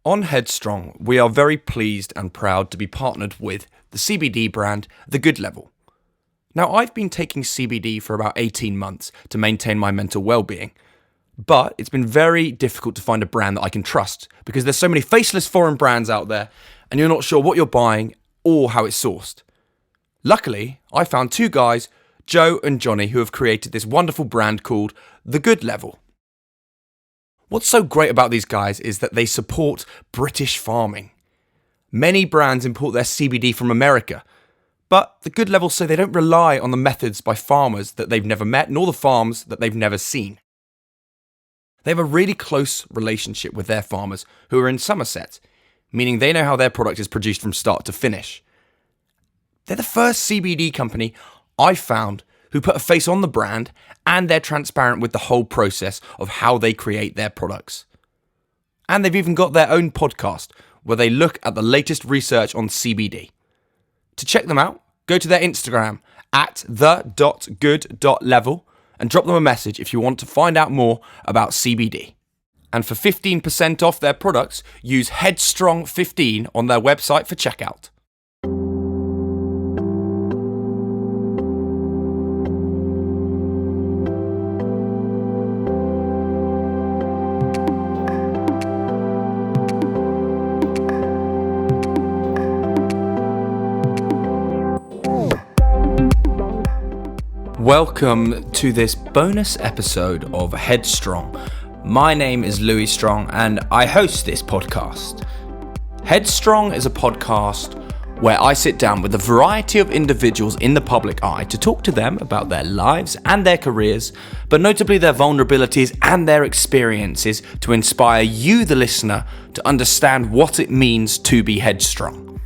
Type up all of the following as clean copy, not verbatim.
On Headstrong, we are very pleased and proud to be partnered with the CBD brand, The Good Level. Now, I've been taking CBD for about 18 months to maintain my mental well-being, but it's been very difficult to find a brand that I can trust because there's so many faceless foreign brands out there and you're not sure what you're buying or how it's sourced. Luckily, I found two guys, Joe and Johnny, who have created this wonderful brand called The Good Level. What's so great about these guys is that they support British farming. Many brands import their CBD from America, but The Good Level say they don't rely on the methods by farmers that they've never met, nor the farms that they've never seen. They have a really close relationship with their farmers who are in Somerset, meaning they know how their product is produced from start to finish. They're the first CBD company I've found who put a face on the brand, and they're transparent with the whole process of how they create their products. And they've even got their own podcast where they look at the latest research on CBD. To check them out, go to their Instagram at the.good.level and drop them a message if you want to find out more about CBD. And for 15% off their products, use Headstrong15 on their website for checkout. Welcome to this bonus episode of Headstrong. My name is Louis Strong and I host this podcast. Headstrong is a podcast where I sit down with a variety of individuals in the public eye to talk to them about their lives and their careers, but notably their vulnerabilities and their experiences to inspire you, the listener, to understand what it means to be headstrong.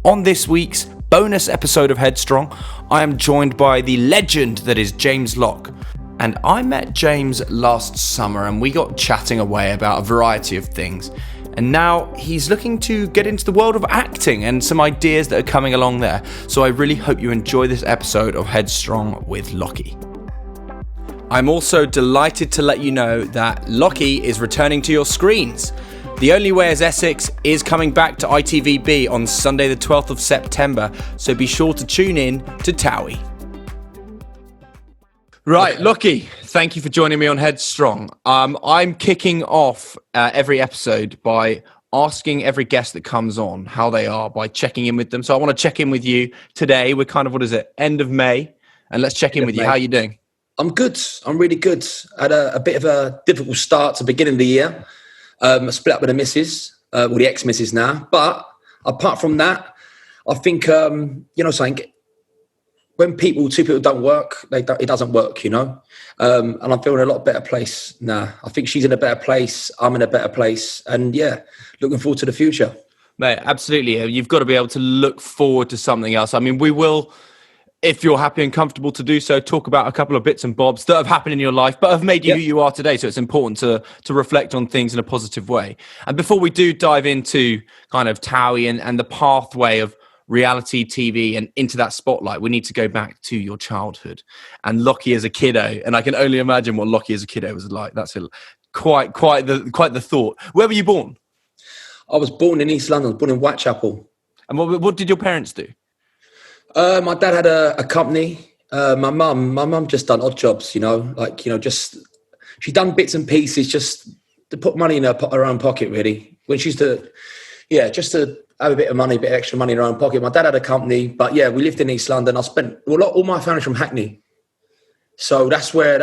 On this week's bonus episode of Headstrong, I am joined by the legend that is James Locke. And I met James last summer and we got chatting away about a variety of things. And now he's looking to get into the world of acting and some ideas that are coming along there. So I really hope you enjoy this episode of Headstrong with Lockie. I'm also delighted to let you know that Lockie is returning to your screens. The Only Way is Essex is coming back to ITVB on Sunday the 12th of September, so be sure to tune in to TOWIE. Right, Lockie, thank you for joining me on Headstrong. I'm kicking off every episode by asking every guest that comes on how they are by checking in with them. So I want to check in with you today. We're kind of, end of May, and let's check in with you. How are you doing? I'm good. I'm really good. I had a bit of a difficult start to the beginning of the year. I split up with the missus, with the ex-missus now. But apart from that, I think, something, when two people don't work, it doesn't work, And I'm feeling a lot better place now. I think she's in a better place. I'm in a better place. And looking forward to the future. Mate, absolutely. You've got to be able to look forward to something else. I mean, we will, if you're happy and comfortable to do so, talk about a couple of bits and bobs that have happened in your life, but have made you who you are today. So it's important to reflect on things in a positive way. And before we do dive into kind of TOWIE and the pathway of reality TV and into that spotlight, we need to go back to your childhood and Lockie as a kiddo. And I can only imagine what Lockie as a kiddo was like. That's quite the thought. Where were you born? I was born in East London. I was born in Whitechapel. And what did your parents do? My dad had a company. My mum just done odd jobs, just she done bits and pieces just to put money in her own pocket, really. When she used to, just to have a bit of money, a bit of extra money in her own pocket. My dad had a company, but we lived in East London. I spent all my family's from Hackney, so that's my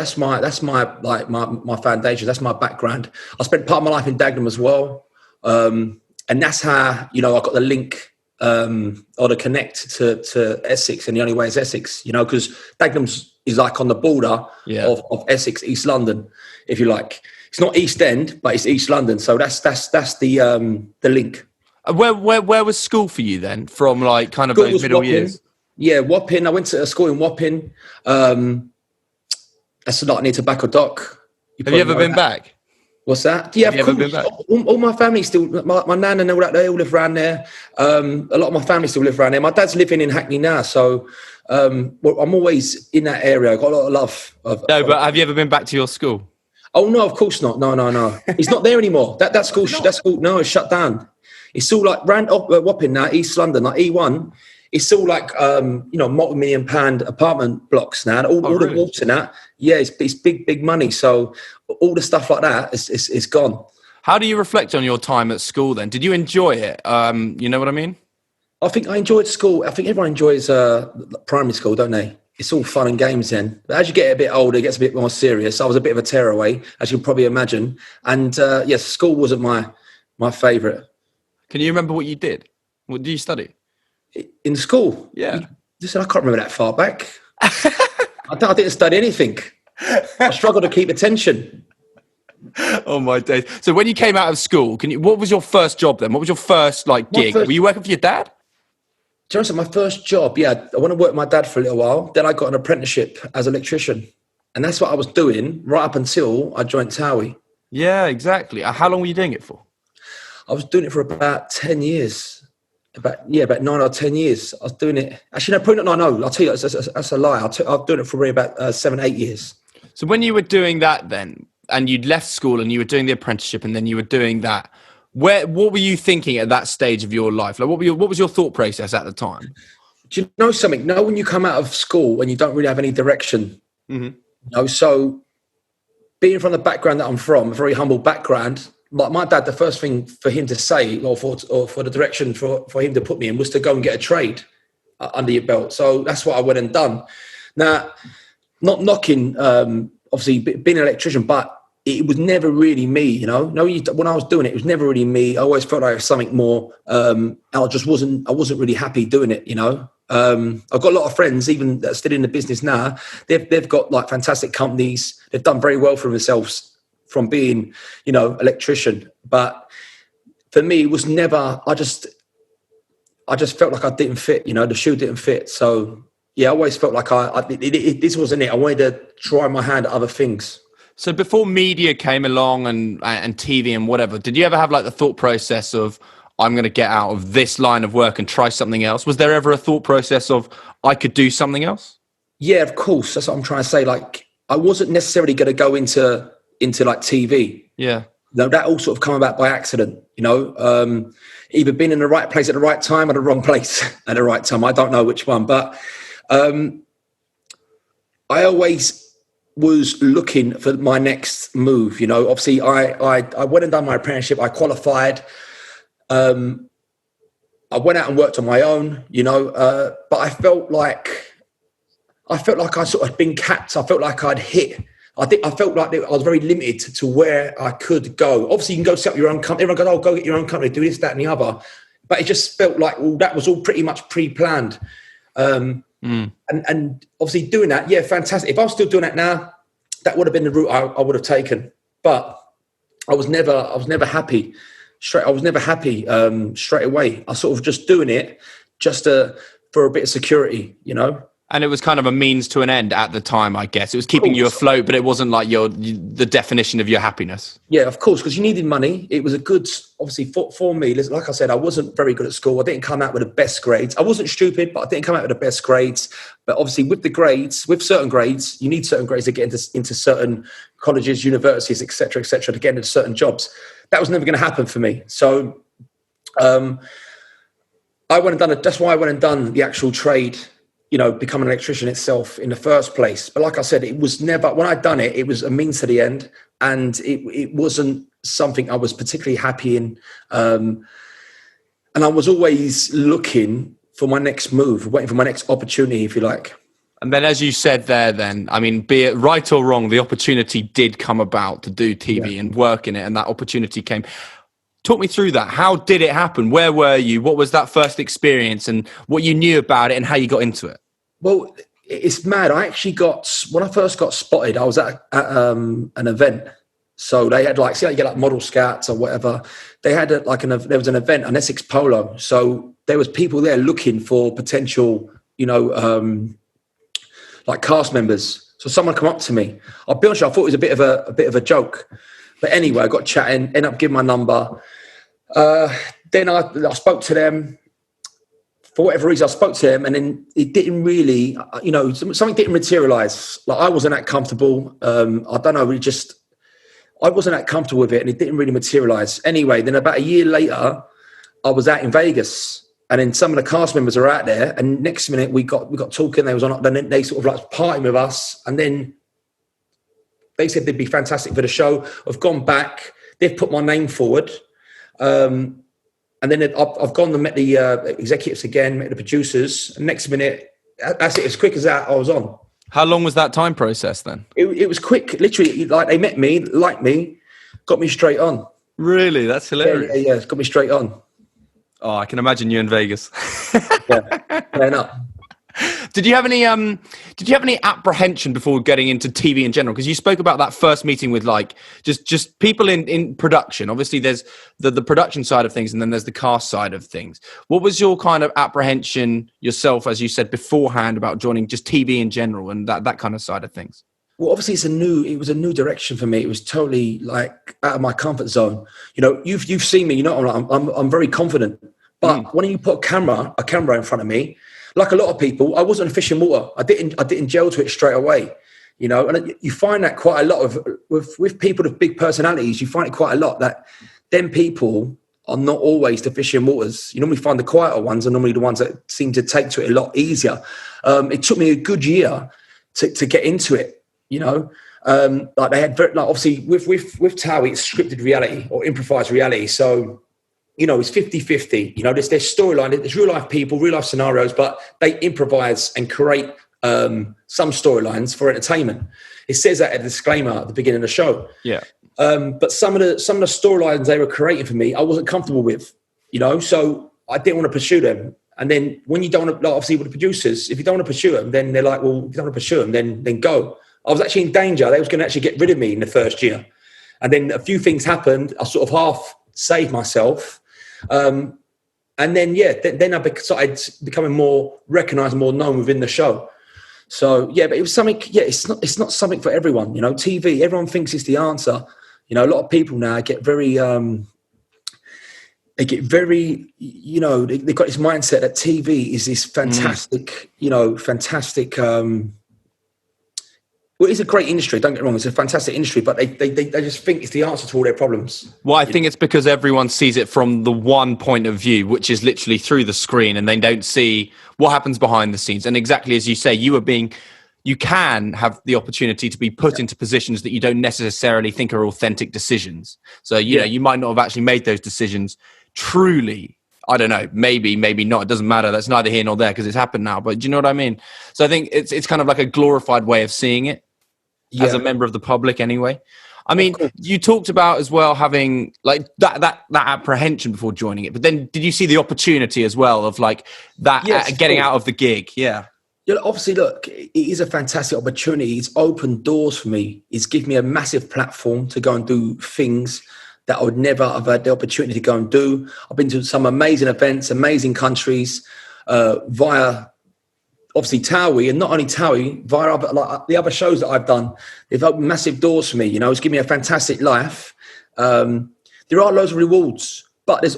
foundation. That's my background. I spent part of my life in Dagenham as well, and that's how I got the link. Or to connect to Essex, and the only way is Essex, because Dagenham is like on the border of Essex, East London, if you like. It's not East End, but it's East London, so that's the link. Where was school for you then? From like kind of those middle years? Yeah, Wapping. I went to a school in Wapping. That's not near Tobacco Dock. Have you ever been back? What's that? Yeah, of course. All my family still, my nan and all that, they all live around there. A lot of my family still live around there. My dad's living in Hackney now, so I'm always in that area. I've got a lot of love. But have you ever been back to your school? Oh no, of course not. No, no, no. It's not there anymore. That school, that school, no, it's shut down. It's all like round up Wapping now, East London, like E1. It's all like multi-million pound apartment blocks now. All the Really? water now. Yeah, it's big money. So all the stuff like that is gone. How do you reflect on your time at school then? Did you enjoy it? You know what I mean? I think I enjoyed school. I think everyone enjoys primary school, don't they? It's all fun and games then. But as you get a bit older, it gets a bit more serious. I was a bit of a tearaway, as you can probably imagine. And yes, school wasn't my favourite. Can you remember what you did? What did you study? In school? Yeah. Listen, I can't remember that far back. I didn't study anything. I struggled to keep attention. Oh my days! So when you came out of school, what was your first job then? What was your first gig? Were you working for your dad? Do you know my first job? Yeah, I went to work with my dad for a little while. Then I got an apprenticeship as an electrician, and that's what I was doing right up until I joined TOWIE. Yeah, exactly. How long were you doing it for? I was doing it for about 10 years. About 9 or 10 years. I was doing it. Actually, no, probably not. No, I'll tell you, that's a lie. I was doing it for really about 7, 8 years. So when you were doing that then, and you'd left school and you were doing the apprenticeship and then you were doing that, what were you thinking at that stage of your life? Like, what was your thought process at the time? Do you know something? No, when you come out of school and you don't really have any direction, so being from the background that I'm from, a very humble background, like my dad, the first thing for him to say, or for the direction for him to put me in, was to go and get a trade under your belt. So that's what I went and done. Now, not knocking, obviously being an electrician, but it was never really me, you know. No, when I was doing it, it was never really me. I always felt like it was something more. I wasn't really happy doing it, you know. I've got a lot of friends, even that are still in the business now. They've got like fantastic companies. They've done very well for themselves from being, you know, electrician. But for me, it was never. I just felt like I didn't fit. You know, the shoe didn't fit. So yeah, I always felt like this wasn't it. I wanted to try my hand at other things. So before media came along and TV and whatever, did you ever have like the thought process of, I'm going to get out of this line of work and try something else? Was there ever a thought process of, I could do something else? Yeah, of course. That's what I'm trying to say. Like, I wasn't necessarily going to go into like TV. Yeah. No, that all sort of come about by accident, you know, either being in the right place at the right time or the wrong place at the right time. I don't know which one, but I always was looking for my next move. You know, obviously I went and done my apprenticeship. I qualified. I went out and worked on my own, you know, but I felt like I sort of had been capped. I felt like I'd hit. I felt like I was very limited to where I could go. Obviously, you can go set up your own company. Everyone goes, "Oh, go get your own company, do this, that, and the other." But it just felt like that was all pretty much pre-planned. And obviously doing that, yeah, fantastic. If I was still doing that now, that would have been the route I would have taken. But I was never happy. I was never happy straight away. I sort of just doing it just for a bit of security, you know. And it was kind of a means to an end at the time, I guess. It was keeping you afloat, but it wasn't like the definition of your happiness. Yeah, of course, because you needed money. It was a good, obviously, for me. Like I said, I wasn't very good at school. I didn't come out with the best grades. I wasn't stupid, but I didn't come out with the best grades. But obviously, with certain grades, you need certain grades to get into certain colleges, universities, etc., to get into certain jobs. That was never going to happen for me. So I went and done it. That's why I went and done the actual trade, you know, become an electrician itself in the first place. But like I said, it was never, when I'd done it, it was a means to the end, and it wasn't something I was particularly happy in. And I was always looking for my next move, waiting for my next opportunity, if you like. And then, as you said there, then, I mean, be it right or wrong, the opportunity did come about to do TV and work in it, and that opportunity came. Talk me through that. How did it happen? Where were you? What was that first experience, and what you knew about it and how you got into it? Well, it's mad. When I first got spotted, I was at an event. So they had like, see how you get like model scouts or whatever. They had there was an event on Essex Polo. So there was people there looking for potential, you know, like cast members. So someone come up to me. I'll be honest, I thought it was a bit of a joke. But anyway, I got chatting, ended up giving my number. Then I spoke to them. For whatever reason, I spoke to them, and then it didn't really, you know, something didn't materialise. Like, I wasn't that comfortable. I don't know, I wasn't that comfortable with it, and it didn't really materialize. Anyway, then about a year later, I was out in Vegas, and then some of the cast members are out there, and next minute we got talking. They was on, then they sort of like partying with us, and then they said they'd be fantastic for the show. I've gone back. They've put my name forward. And then I've gone and met the executives again, met the producers. And next minute, that's it. As quick as that, I was on. How long was that time process then? It was quick. Literally, like they met me, liked me, got me straight on. Really? That's hilarious. Yeah, it's got me straight on. Oh, I can imagine you in Vegas. Yeah, playing up. Did you have any apprehension before getting into TV in general? Because you spoke about that first meeting with like just people in production. Obviously, there's the production side of things, and then there's the cast side of things. What was your kind of apprehension yourself, as you said beforehand, about joining just TV in general and that kind of side of things? Well, obviously, it was a new direction for me. It was totally like out of my comfort zone. You know, you've seen me. You know, I'm very confident. But when you put a camera in front of me, like a lot of people, I wasn't a fish in water. I didn't gel to it straight away, you know. And you find that quite a lot with people with big personalities. You find it quite a lot that them people are not always the fish in waters. You normally find the quieter ones are normally the ones that seem to take to it a lot easier. It took me a good year to get into it, you know. Like they had obviously with TOWIE, it's scripted reality or improvised reality, so. You know, it's 50-50. You know, there's storyline, there's real life people, real life scenarios, but they improvise and create some storylines for entertainment. It says that at the disclaimer at the beginning of the show. Yeah. But some of the storylines they were creating for me, I wasn't comfortable with. You know, so I didn't want to pursue them. And then when you don't want to, like, obviously with the producers, if you don't want to pursue them, then they're like, well, if you don't want to pursue them, then go. I was actually in danger. They was going to actually get rid of me in the first year. And then a few things happened. I sort of half saved myself. And then, then I started becoming more recognised, more known within the show. So, yeah, but it was something, it's not something for everyone. You know, TV, everyone thinks it's the answer. You know, a lot of people now get very, you know, they've got this mindset that TV is this fantastic, well, it's a great industry, don't get me wrong. It's a fantastic industry, but they just think it's the answer to all their problems. Well, I think it's because everyone sees it from the one point of view, which is literally through the screen, and they don't see what happens behind the scenes. And exactly as you say, you can have the opportunity to be put into positions that you don't necessarily think are authentic decisions. So, you know, you might not have actually made those decisions truly. I don't know, maybe not. It doesn't matter. That's neither here nor there because it's happened now. But do you know what I mean? So I think it's kind of like a glorified way of seeing it. As a member of the public anyway. I mean, you talked about as well having like that apprehension before joining it, but then did you see the opportunity as well of like that getting out of the gig? Yeah. Yeah, obviously, look, it is a fantastic opportunity. It's opened doors for me. It's given me a massive platform to go and do things that I would never have had the opportunity to go and do. I've been to some amazing events, amazing countries via obviously TOWIE, and not only TOWIE, via the other shows that I've done. They've opened massive doors for me. You know, it's given me a fantastic life. There are loads of rewards, but there's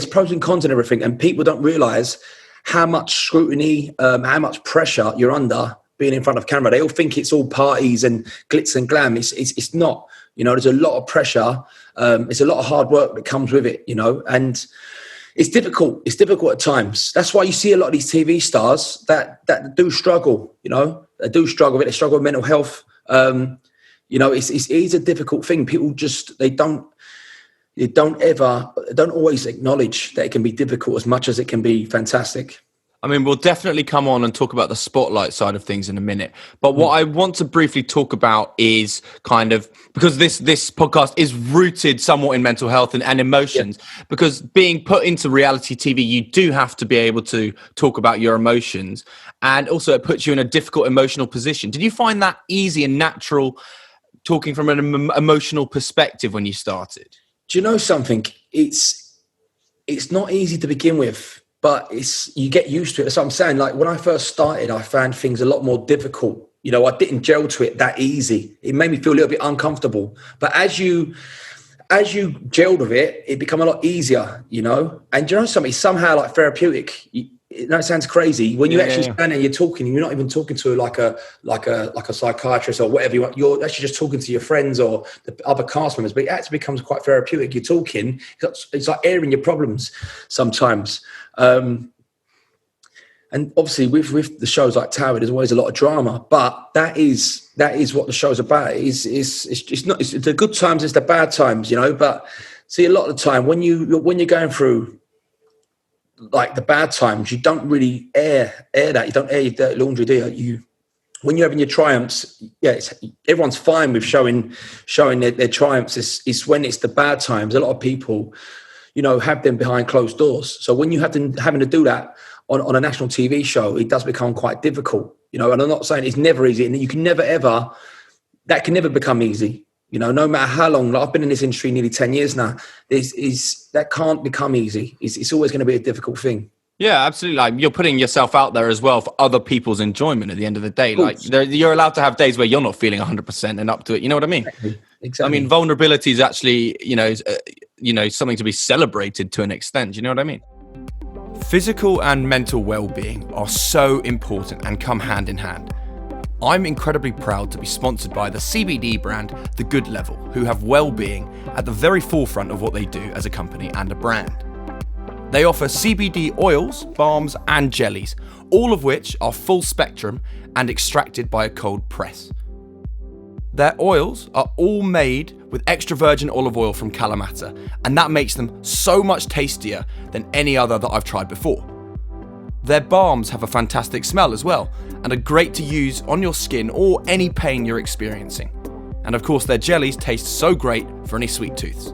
pros and cons and everything, and people don't realise how much scrutiny, how much pressure you're under being in front of camera. They all think it's all parties and glitz and glam. It's not. You know, there's a lot of pressure. There's a lot of hard work that comes with it. You know, and it's difficult. It's difficult at times. That's why you see a lot of these TV stars that do struggle. You know, they do struggle with it. They struggle with mental health. You know, it is a difficult thing. People just they don't always acknowledge that it can be difficult as much as it can be fantastic. I mean, we'll definitely come on and talk about the spotlight side of things in a minute. But what I want to briefly talk about is kind of, because this podcast is rooted somewhat in mental health and emotions, because being put into reality TV, you do have to be able to talk about your emotions. And also it puts you in a difficult emotional position. Did you find that easy and natural talking from an emotional perspective when you started? Do you know something? It's not easy to begin with. But you get used to it. That's what I'm saying. Like when I first started, I found things a lot more difficult. You know, I didn't gel to it that easy. It made me feel a little bit uncomfortable. But as you as you gelled with it, it become a lot easier, you know. And you know something, somehow like therapeutic. It sounds crazy when you actually stand there, you're talking. You're not even talking to like a psychiatrist or whatever you want. You're actually just talking to your friends or the other cast members. But it actually becomes quite therapeutic. You're talking. It's like airing your problems sometimes. And obviously, with the shows like TOWIE, there's always a lot of drama. But that is what the show's about. It's the good times, it's the bad times, you know. But see, a lot of the time when you're going through like the bad times, you don't really air that. You don't air your dirty laundry, do you? When you're having your triumphs, everyone's fine with showing their triumphs. It's when it's the bad times. A lot of people, you know, have them behind closed doors. So when you having to do that on a national TV show, it does become quite difficult, you know. And I'm not saying it's never easy, and you can never ever, that can never become easy, you know. No matter how long, like I've been in this industry nearly 10 years now. That can't become easy. It's always going to be a difficult thing. Yeah, absolutely. Like you're putting yourself out there as well for other people's enjoyment at the end of the day. Like you're allowed to have days where you're not feeling 100% and up to it. You know what I mean? Exactly. I mean, vulnerability is actually, you know, something to be celebrated to an extent. You know what I mean? Physical and mental well-being are so important and come hand in hand. I'm incredibly proud to be sponsored by the CBD brand, The Good Level, who have well-being at the very forefront of what they do as a company and a brand. They offer CBD oils, balms and jellies, all of which are full spectrum and extracted by a cold press. Their oils are all made with extra virgin olive oil from Kalamata, and that makes them so much tastier than any other that I've tried before. Their balms have a fantastic smell as well, and are great to use on your skin or any pain you're experiencing. And of course, their jellies taste so great for any sweet tooths.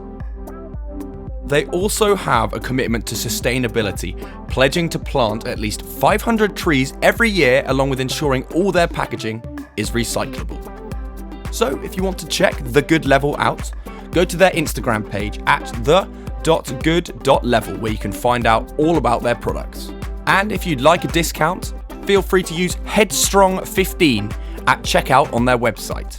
They also have a commitment to sustainability, pledging to plant at least 500 trees every year, along with ensuring all their packaging is recyclable. So if you want to check The Good Level out, go to their Instagram page at the.good.level, where you can find out all about their products. And if you'd like a discount, feel free to use Headstrong15 at checkout on their website.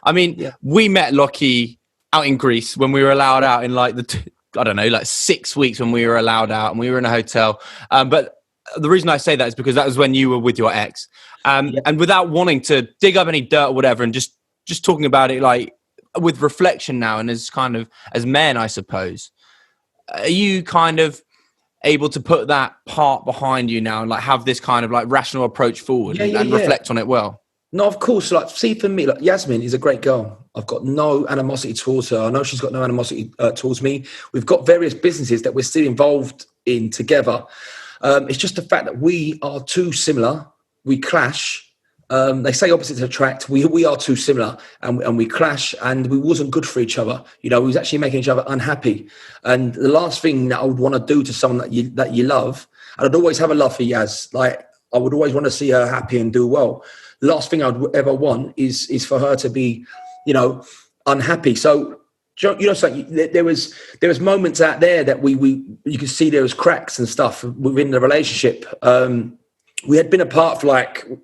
I mean, we met Lockie out in Greece when we were allowed out in like 6 weeks when we were allowed out, and we were in a hotel. But the reason I say that is because that was when you were with your ex. And without wanting to dig up any dirt or whatever, and just talking about it like with reflection now and as kind of as men, I suppose, are you kind of able to put that part behind you now and like have this kind of like rational approach forward and reflect on it well? No, of course. Like, see, for me, like Yasmin is a great girl. I've got no animosity towards her. I know she's got no animosity towards me. We've got various businesses that we're still involved in together. It's just the fact that we are too similar. We clash. They say opposites attract. We are too similar, and we clash, and we wasn't good for each other. You know, we was actually making each other unhappy. And the last thing that I would want to do to someone that you love, and I'd always have a love for Yaz. Like I would always want to see her happy and do well. The last thing I'd ever want is for her to be, you know, unhappy. So you know, so there was moments out there that you could see there was cracks and stuff within the relationship. We had been apart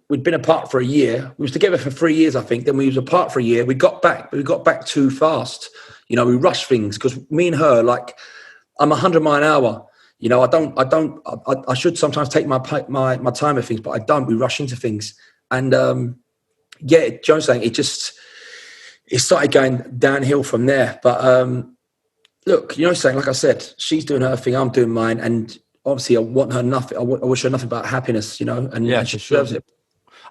we'd been apart for a year. We was together for 3 years, I think. Then we was apart for a year. We got back too fast. You know, we rushed things because me and her, like, I'm 100 mile an hour. You know, I should sometimes take my time with things, but I don't. We rush into things. And Joe's saying it started going downhill from there. But look, you know, saying, like I said, she's doing her thing, I'm doing mine, and obviously I want her nothing. I wish her nothing but happiness, you know, and she deserves it.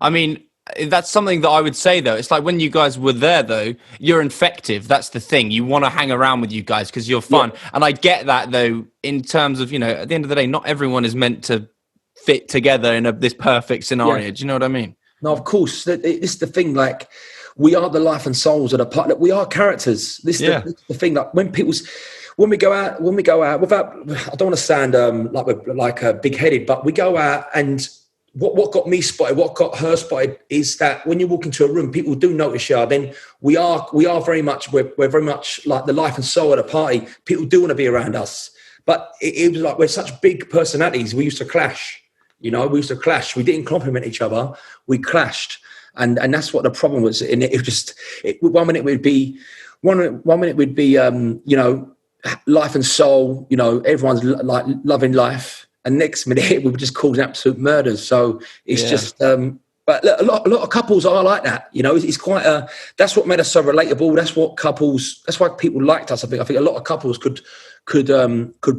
I mean, that's something that I would say, though. It's like when you guys were there, though, you're infective. That's the thing. You want to hang around with you guys because you're fun. Yeah. And I get that, though, in terms of, you know, at the end of the day, not everyone is meant to fit together in this perfect scenario. Yeah. Do you know what I mean? No, of course. This is the thing. Like, we are the life and souls of the part. We are characters. This is the thing. Like when we go out, without, I don't want to sound like big headed, but we go out, and what got me spotted, what got her spotted, is that when you walk into a room, people do notice you. Then we're very much like the life and soul of the party. People do want to be around us, but it was like we're such big personalities. We used to clash. You know, we used to clash. We didn't compliment each other. We clashed. And that's what the problem was. And it was just, 1 minute we'd be one minute would be, life and soul, everyone's like loving life. And next minute we would just cause absolute murders. So it's just, but a lot of couples are like that. It's quite that's what made us so relatable. That's why people liked us. I think a lot of couples could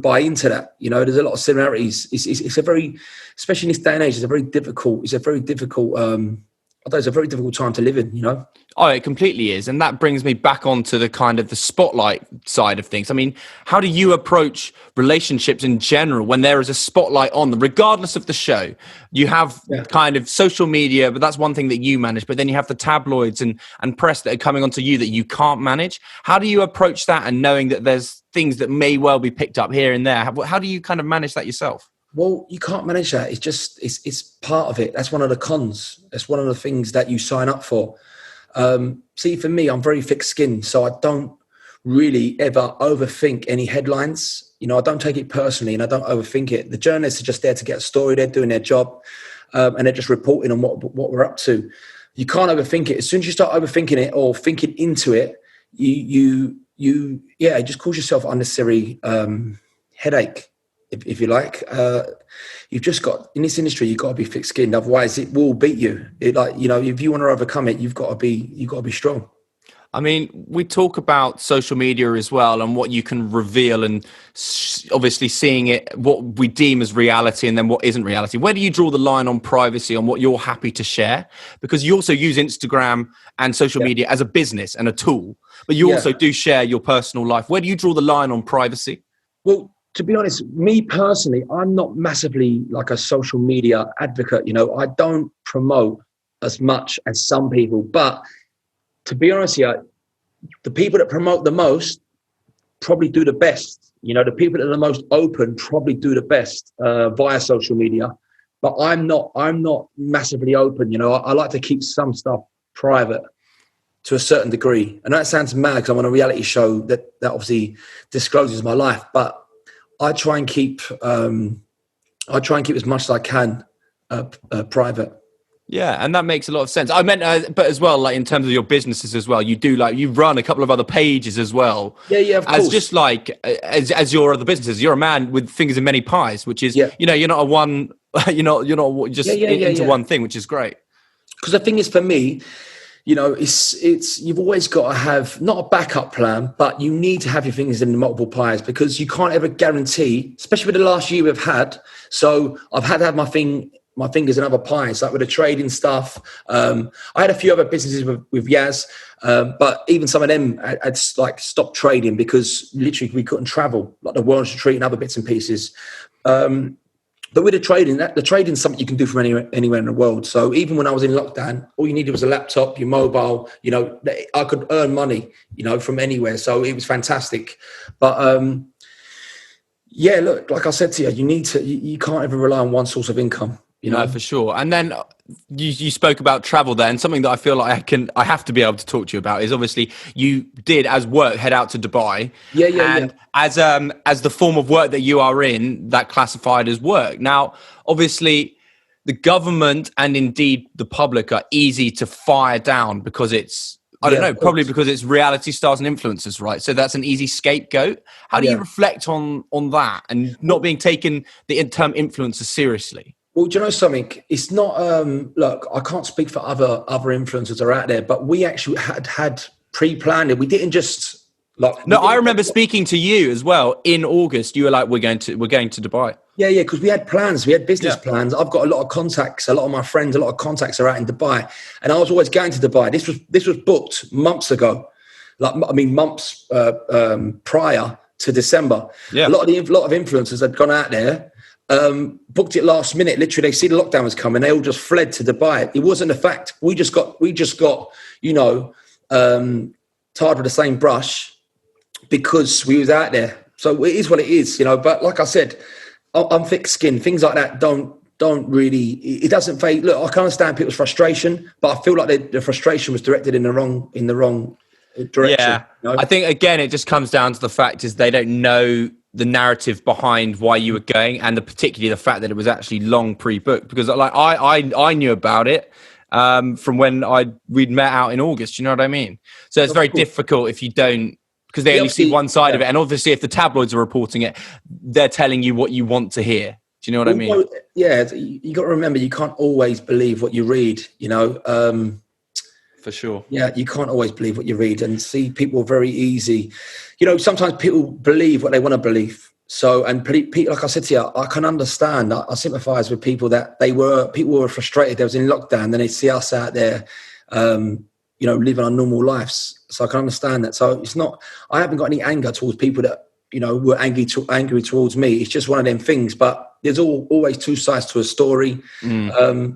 buy into that. There's a lot of similarities. It's a very, especially in this day and age, it's a very difficult it's a very difficult time to live in, Oh, it completely is. And that brings me back onto the kind of the spotlight side of things. I mean, how do you approach relationships in general when there is a spotlight on them, regardless of the show? You have kind of social media, but that's one thing that you manage. But then you have the tabloids and press that are coming onto you that you can't manage. How do you approach that, and knowing that there's things that may well be picked up here and there? How do you kind of manage that yourself? Well, you can't manage that. It's part of it. That's one of the cons. That's one of the things that you sign up for. See, for me, I'm very thick-skinned, so I don't really ever overthink any headlines. I don't take it personally, and I don't overthink it. The journalists are just there to get a story. They're doing their job, and they're just reporting on what we're up to. You can't overthink it. As soon as you start overthinking it or thinking into it, you just cause yourself unnecessary headache. If you like, you've just got, in this industry, you've got to be thick-skinned. Otherwise, it will beat you. If you want to overcome it, you've got to be strong. I mean, we talk about social media as well, and what you can reveal, and obviously seeing it, what we deem as reality, and then what isn't reality. Where do you draw the line on privacy, on what you're happy to share? Because you also use Instagram and social media as a business and a tool, but you also do share your personal life. Where do you draw the line on privacy? Well, to be honest, me personally, I'm not massively like a social media advocate. I don't promote as much as some people, but to be honest here, the people that promote the most probably do the best. The people that are the most open probably do the best via social media. But I'm not massively open. I like to keep some stuff private to a certain degree. And that sounds mad because I'm on a reality show that obviously discloses my life, but I try and keep as much as I can private. Yeah, and that makes a lot of sense. I meant, but as well, like in terms of your businesses as well, you run a couple of other pages as well. Yeah, of course. As just like as your other businesses, you're a man with fingers in many pies, which is you're not a one, you're not just into one thing, which is great. Because the thing is, for me, it's you've always got to have not a backup plan, but you need to have your fingers in multiple pies, because you can't ever guarantee, especially with the last year we've had. So I've had to have my fingers in other pies, like with the trading stuff. I had a few other businesses with Yaz, but even some of them had like stopped trading because literally we couldn't travel, like the World Retreat and other bits and pieces. But with the trading is something you can do from anywhere in the world. So even when I was in lockdown, all you needed was a laptop, your mobile. I could earn money, from anywhere. So it was fantastic. But look, like I said to you, you can't ever rely on one source of income. No, for sure. And then you spoke about travel there, and something that I feel like I have to be able to talk to you about is obviously you did as work head out to Dubai. And as the form of work that you are in, that classified as work. Now, obviously, the government and indeed the public are easy to fire down because it's probably because it's reality stars and influencers, right? So that's an easy scapegoat. How do you reflect on that and not being taken the term influencer seriously? Well, do you know something? It's not, look, I can't speak for other influencers that are out there, but we actually had pre-planned it. We didn't just I remember speaking to you as well in August. You were like, we're going to Dubai. Yeah, because we had plans. We had business plans. I've got a lot of contacts. A lot of my friends, a lot of contacts are out in Dubai. And I was always going to Dubai. This was booked months ago. Months prior to December. Yeah. A lot of influencers had gone out there. Booked it last minute. Literally, they see the lockdown was coming. They all just fled to Dubai. It wasn't a fact. We just got tarred with the same brush because we was out there. So it is what it is, But like I said, I'm thick-skinned. Things like that don't really. It doesn't fade. Look, I can understand people's frustration, but I feel like the frustration was directed in the wrong direction. Yeah, I think again, it just comes down to the fact is they don't know the narrative behind why you were going, and particularly the fact that it was actually long pre-booked, because like I knew about it from when we'd met out in August. You know what I mean? So it's very difficult if you don't, because they only see one side of it. And obviously, if the tabloids are reporting it, they're telling you what you want to hear. Do you know what I mean? Yeah, you got to remember, you can't always believe what you read, you know. For sure. Yeah, you can't always believe what you read, and see people very easy. You know, sometimes people believe what they want to believe. So, and people, like I said to you, I can understand. I sympathise with people that people were frustrated. They was in lockdown, then they see us out there, you know, living our normal lives. So I can understand that. So it's not. I haven't got any anger towards people that, you know, were angry towards me. It's just one of them things. But there's always two sides to a story. Yeah,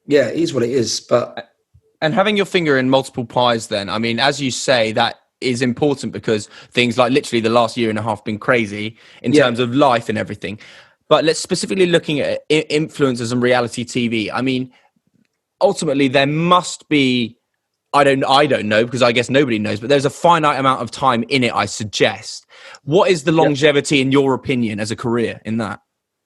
it is what it is. But. And having your finger in multiple pies then, I mean, as you say, that is important because things like literally the last year and a half been crazy in terms of life and everything. But let's specifically looking at influencers and reality TV. I mean, ultimately there must be, I don't know, because I guess nobody knows, but there's a finite amount of time in it, I suggest. What is the longevity in your opinion as a career in that?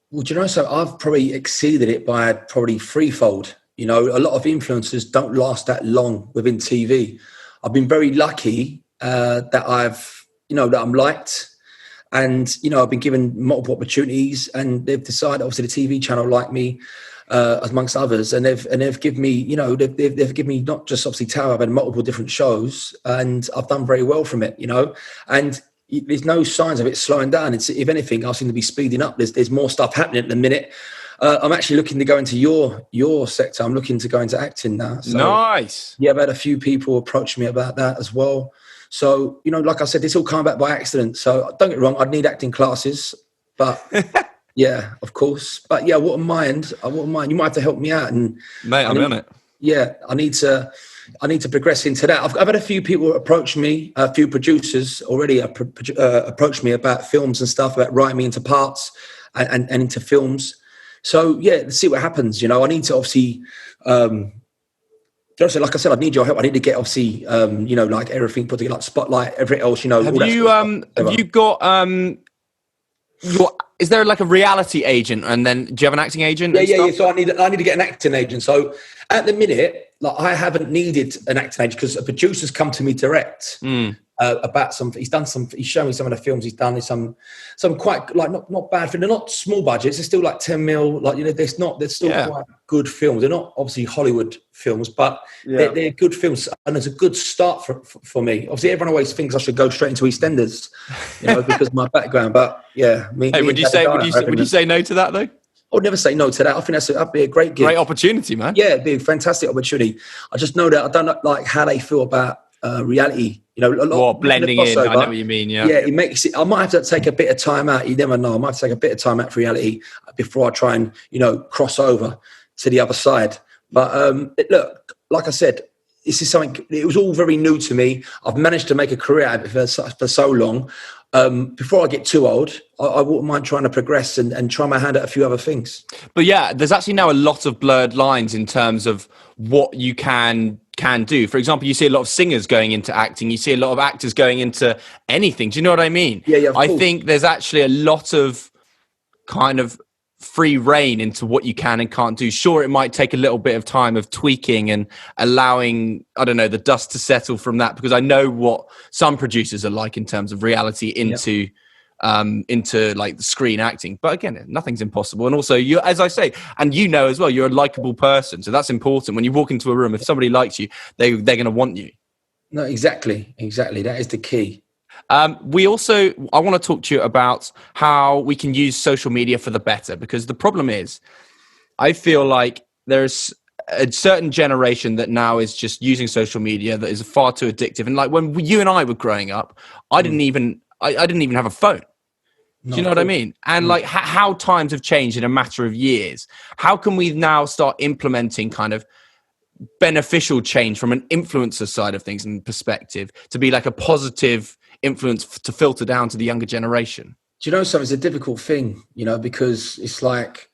Well, do you know, so I've probably exceeded it by probably threefold. You know, a lot of influencers don't last that long within TV. I've been very lucky that that I'm liked, and, you know, I've been given multiple opportunities, and they've decided, obviously the TV channel like me, amongst others, and they've given me, you know, they've given me not just obviously TOWIE, I've had multiple different shows, and I've done very well from it, you know, and there's no signs of it slowing down. It's, if anything, I seem to be speeding up. There's more stuff happening at the minute. I'm actually looking to go into your sector. I'm looking to go into acting now. So, nice. Yeah, I've had a few people approach me about that as well. So, you know, like I said, this all came back by accident. So don't get me wrong, I'd need acting classes, but yeah, of course. But yeah, I wouldn't mind. You might have to help me out. And mate, I'm on it. Yeah, I need to progress into that. I've had a few people approach me, a few producers already approached me about films and stuff, about writing me into parts and into films. So yeah, let's see what happens. You know, I need to obviously, like I said, I need your help. I need to get obviously, you know, like everything put together, like Spotlight, everything else. You know, have you got is there like a reality agent, and then do you have an acting agent? Yeah. So I need to get an acting agent. So at the minute, like, I haven't needed an acting agent because a producer's come to me direct. About some, he's shown me some of the films he's done. There's some quite, like, not bad films. They're not small budgets. They're still like 10 mil. Like, you know, they're still quite good films. They're not obviously Hollywood films, but they're good films, and it's a good start for me. Obviously, everyone always thinks I should go straight into EastEnders, you know, because of my background. But yeah, would you say no to that though? I would never say no to that. I think that'd be a great gig. Great opportunity, man. Yeah, it'd be a fantastic opportunity. I just know that I don't know, like, how they feel about reality. You know, a lot blending in. I know what you mean. Yeah, it makes it. I might have to take a bit of time out. You never know. I might have to take a bit of time out for reality before I try and, you know, cross over to the other side. But look, like I said, this is something. It was all very new to me. I've managed to make a career out of it for so long. Before I get too old, I wouldn't mind trying to progress and try my hand at a few other things. But yeah, there's actually now a lot of blurred lines in terms of what you can do. For example, you see a lot of singers going into acting. You see a lot of actors going into anything. Do you know what I mean? Yeah. I think there's actually a lot of kind of free reign into what you can and can't do. Sure, it might take a little bit of time of tweaking and allowing, I don't know, the dust to settle from that, because I know what some producers are like in terms of reality into like the screen acting. But again, nothing's impossible. And also, you, as I say, and you know as well, you're a likable person, so that's important. When you walk into a room, if somebody likes you, they're going to want you. No, exactly. That is the key. I want to talk to you about how we can use social media for the better, because the problem is, I feel like there's a certain generation that now is just using social media that is far too addictive. And like when you and I were growing up, I didn't even have a phone. Do you know what I mean? And like how times have changed in a matter of years. How can we now start implementing kind of beneficial change from an influencer side of things and perspective to be like a positive influence to filter down to the younger generation? Do you know something? It's a difficult thing, you know, because it's like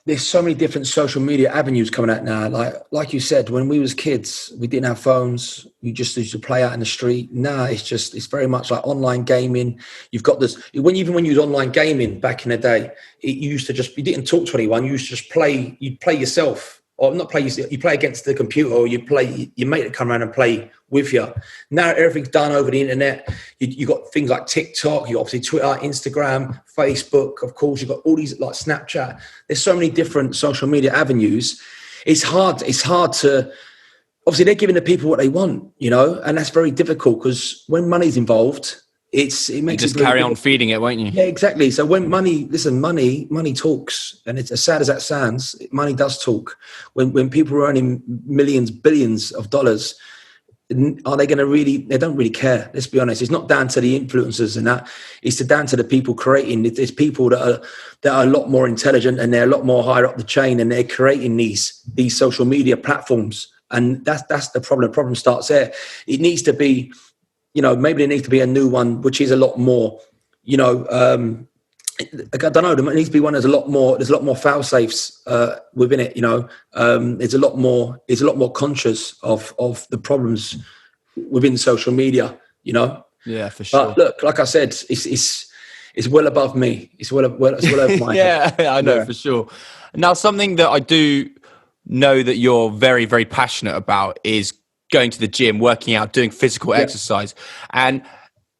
there's so many different social media avenues coming out now. Like you said, when we was kids, we didn't have phones. We just used to play out in the street. Now it's very much like online gaming. You've got this, when you was online gaming back in the day, you didn't talk to anyone. You used to just play, you'd play yourself. or not play, you play against the computer, or you play your mate that come around and play with you. Now everything's done over the internet. You got things like TikTok, you obviously Twitter, Instagram, Facebook, of course, you've got all these like Snapchat. There's so many different social media avenues. It's hard to, obviously they're giving the people what they want, and that's very difficult because when money's involved, it makes you just carry on feeding it, won't you? Yeah, exactly. So when money talks, and it's as sad as that sounds, money does talk. When people are earning millions, billions of dollars, are they going to really? They don't really care. Let's be honest. It's not down to the influencers and that. It's down to the people creating. It's people that are a lot more intelligent, and they're a lot more higher up the chain, and they're creating these social media platforms. And that's the problem. The problem starts there. It needs to be, maybe there needs to be a new one, which is a lot more, I don't know. There needs to be one. There's a lot more fail safes within it. It's a lot more conscious of the problems within social media. Yeah, for sure. But look, like I said, it's well above me. It's well over my yeah, head. I know for sure. Now, something that I do know that you're very, very passionate about is going to the gym, working out, doing physical exercise. And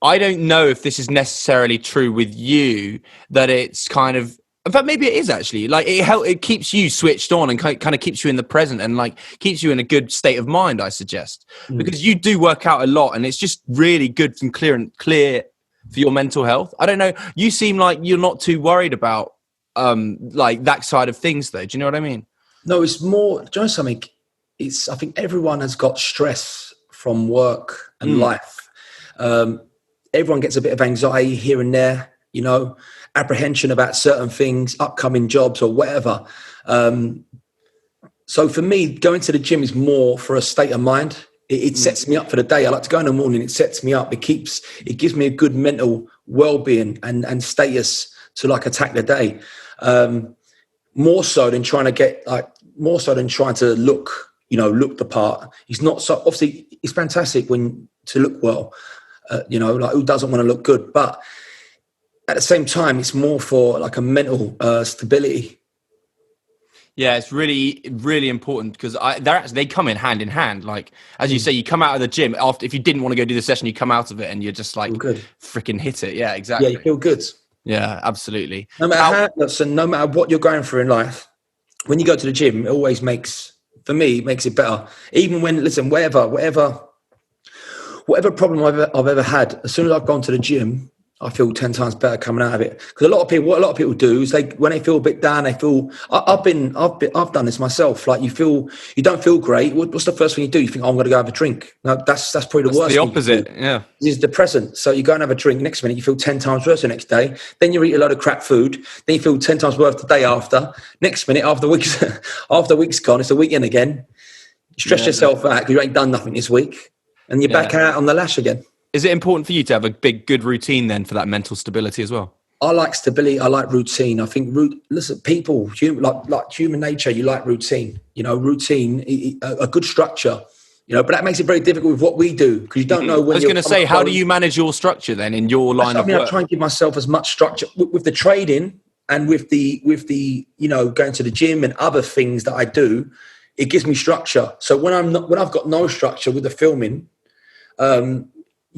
I don't know if this is necessarily true with you, that it's kind of, in fact, maybe it is actually, like it keeps you switched on and kind of keeps you in the present and like keeps you in a good state of mind, I suggest, because you do work out a lot and it's just really good and clear for your mental health. I don't know. You seem like you're not too worried about like that side of things though. Do you know what I mean? No, it's more, do you know something? I think everyone has got stress from work and life. Everyone gets a bit of anxiety here and there, apprehension about certain things, upcoming jobs or whatever. So for me, going to the gym is more for a state of mind. It sets me up for the day. I like to go in the morning. It sets me up. It gives me a good mental well-being and status to like attack the day. More so than trying to look the part. It's not so, obviously it's fantastic to look well, like who doesn't want to look good? But at the same time, it's more for like a mental stability. Yeah, it's really, really important because they come in hand. Like, as you say, you come out of the gym after, if you didn't want to go do the session, you come out of it and you're just like, freaking hit it. Yeah, exactly. Yeah, you feel good. Yeah, absolutely. No matter no matter what you're going through in life, when you go to the gym, it always makes it better. Even when, listen, whatever problem I've ever had, as soon as I've gone to the gym, I feel 10 times better coming out of it. Because what a lot of people do is when they feel a bit down, I've done this myself. Like you don't feel great. What's the first thing you do? You think, I'm going to go have a drink. No, that's probably the worst. The opposite. Yeah. Is depressant. So you go and have a drink. Next minute, you feel 10 times worse the next day. Then you eat a load of crap food. Then you feel 10 times worse the day after. Next minute, after the week's gone, it's the weekend again. You stress yourself out because you ain't done nothing this week. And you're back out on the lash again. Is it important for you to have a good routine then for that mental stability as well? I like stability. I like routine. I think, listen, people, like human nature, you like routine. Routine, a good structure. But that makes it very difficult with what we do because you don't know when. I was going to say, how do you manage your structure then in your line of work? I try and give myself as much structure with the trading and with the going to the gym and other things that I do. It gives me structure. So when I've got no structure with the filming.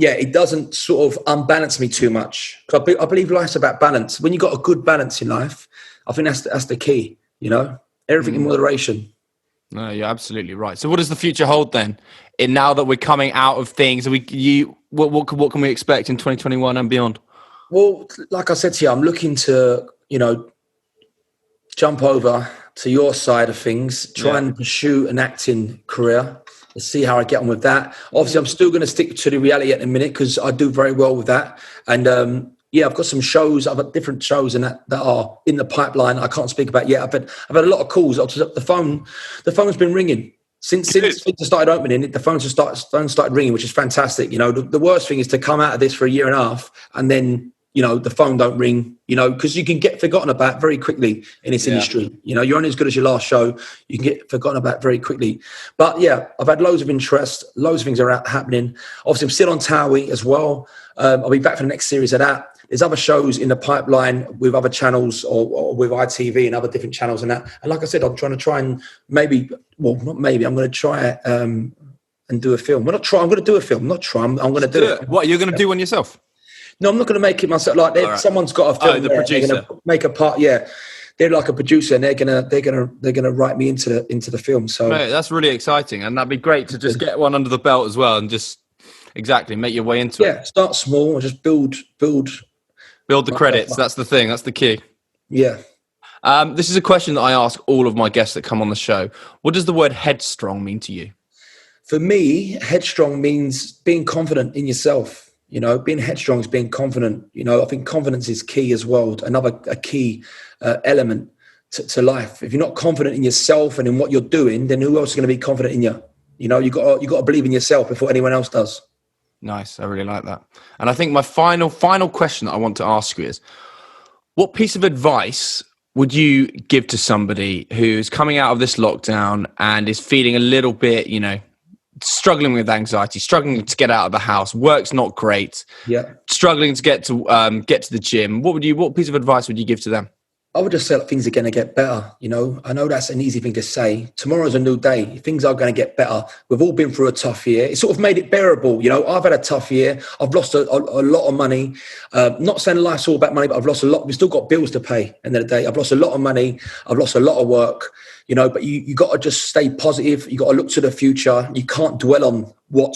It doesn't sort of unbalance me too much. Because I believe life's about balance. When you've got a good balance in life, I think that's the key, everything in moderation. No, you're absolutely right. So what does the future hold then? Now that we're coming out of things, what can we expect in 2021 and beyond? Well, like I said to you, I'm looking to, jump over to your side of things, try and pursue an acting career. Let's see how I get on with that. Obviously, I'm still going to stick to the reality at the minute because I do very well with that. And I've got some shows. I've got different shows and that are in the pipeline. I can't speak about yet. I've had a lot of calls. The phone's been ringing since I started opening. The phone started ringing, which is fantastic. The worst thing is to come out of this for a year and a half and then the phone don't ring, because you can get forgotten about very quickly in this industry. You're only as good as your last show. You can get forgotten about very quickly. But I've had loads of interest. Loads of things are happening. Obviously, I'm still on TOWIE as well. I'll be back for the next series of that. there's other shows in the pipeline with other channels or with ITV and other different channels and that. And like I said, I'm going to try and I'm going to try and do a film. I'm going to do a film, not try. I'm going to do it. What, you're going to do one yourself? No, I'm not going to make it myself. Like right. Someone's got a film. The producer. They're going to make a part. Yeah, they're like a producer, and they're gonna write me into the film. So mate, that's really exciting, and that'd be great to just get one under the belt as well, and just make your way into it. Yeah, start small and just build the credits. That's the thing. That's the key. Yeah. This is a question that I ask all of my guests that come on the show. What does the word headstrong mean to you? For me, headstrong means being confident in yourself. You know, being headstrong is being confident. You know, I think confidence is key as well. A key element to life. If you're not confident in yourself and in what you're doing, then who else is going to be confident in you? You know, you got to believe in yourself before anyone else does. Nice. I really like that. And I think my final question that I want to ask you is, what piece of advice would you give to somebody who's coming out of this lockdown and is feeling a little bit, you know, struggling with anxiety, struggling to get out of the house, work's not great, struggling to get to the gym? What piece of advice would you give to them? I would just say that things are going to get better. You know, I know that's an easy thing to say. Tomorrow's a new day. Things are going to get better. We've all been through a tough year. It sort of made it bearable. You know, I've had a tough year. I've lost a lot of money. Not saying life's all about money, but I've lost a lot. We've still got bills to pay. End of the day, I've lost a lot of money. I've lost a lot of work. You know, but you got to just stay positive. You got to look to the future. You can't dwell on what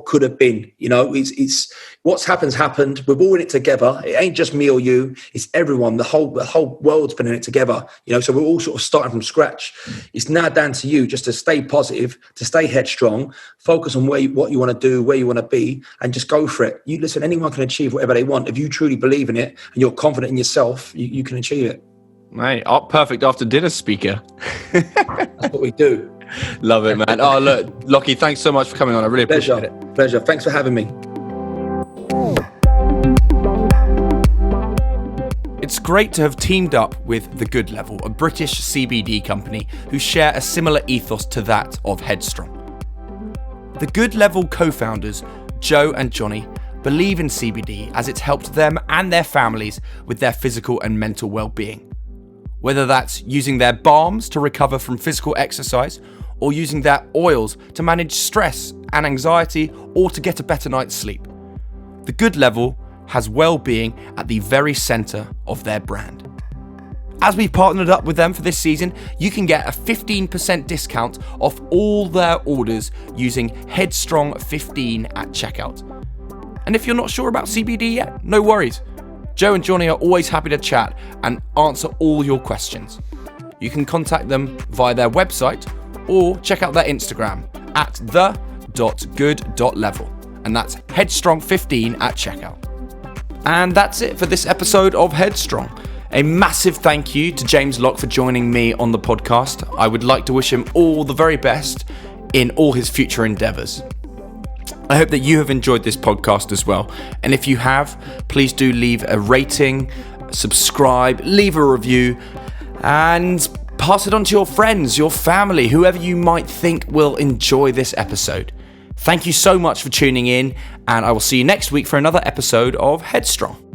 could have been. You know, it's what's happened. We're all in it together. It ain't just me or you. It's everyone. The whole world's been in it together. You know, so we're all sort of starting from scratch. It's now down to you just to stay positive, to stay headstrong, focus on what you want to do, where you want to be, and just go for it. You listen. Anyone can achieve whatever they want if you truly believe in it and you're confident in yourself. You can achieve it. Mate, perfect after dinner speaker. That's what we do. Love it, man. Oh, look, Lockie, thanks so much for coming on. I really appreciate it. Pleasure. Thanks for having me. It's great to have teamed up with The Good Level, a British CBD company who share a similar ethos to that of Headstrong. The Good Level co-founders, Joe and Johnny, believe in CBD as it's helped them and their families with their physical and mental well-being. Whether that's using their balms to recover from physical exercise, or using their oils to manage stress and anxiety, or to get a better night's sleep. The Good Level has well-being at the very centre of their brand. As we've partnered up with them for this season, you can get a 15% discount off all their orders using Headstrong 15 at checkout. And if you're not sure about CBD yet, no worries. Joe and Johnny are always happy to chat and answer all your questions. You can contact them via their website or check out their Instagram at the.good.level. And that's Headstrong15 at checkout. And that's it for this episode of Headstrong. A massive thank you to James Locke for joining me on the podcast. I would like to wish him all the very best in all his future endeavours. I hope that you have enjoyed this podcast as well. And if you have, please do leave a rating, subscribe, leave a review, and pass it on to your friends, your family, whoever you might think will enjoy this episode. Thank you so much for tuning in, and I will see you next week for another episode of Headstrong.